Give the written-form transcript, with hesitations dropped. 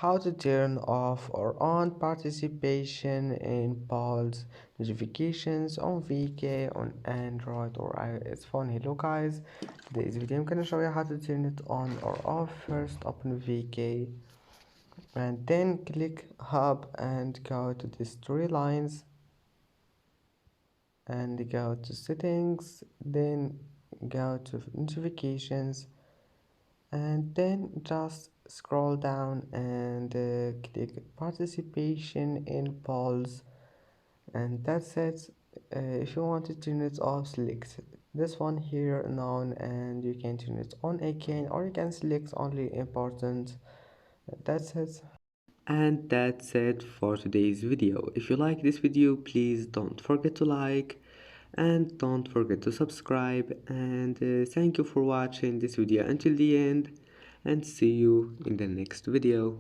how to turn off or on participation in polls notifications on VK on Android or iOS phone. Hello guys, today's video I'm gonna show you how to turn it on or off. First open VK and then click hub and go to the storylines and go to settings, then go to notifications and then just scroll down and click participation in polls, and that's it. If you want to turn it off, select this one here none, and you can turn it on again, or you can select only important. That's it. And that's it for today's video. If you like this video, please don't forget to like and don't forget to subscribe, and thank you for watching this video until the end, and see you in the next video.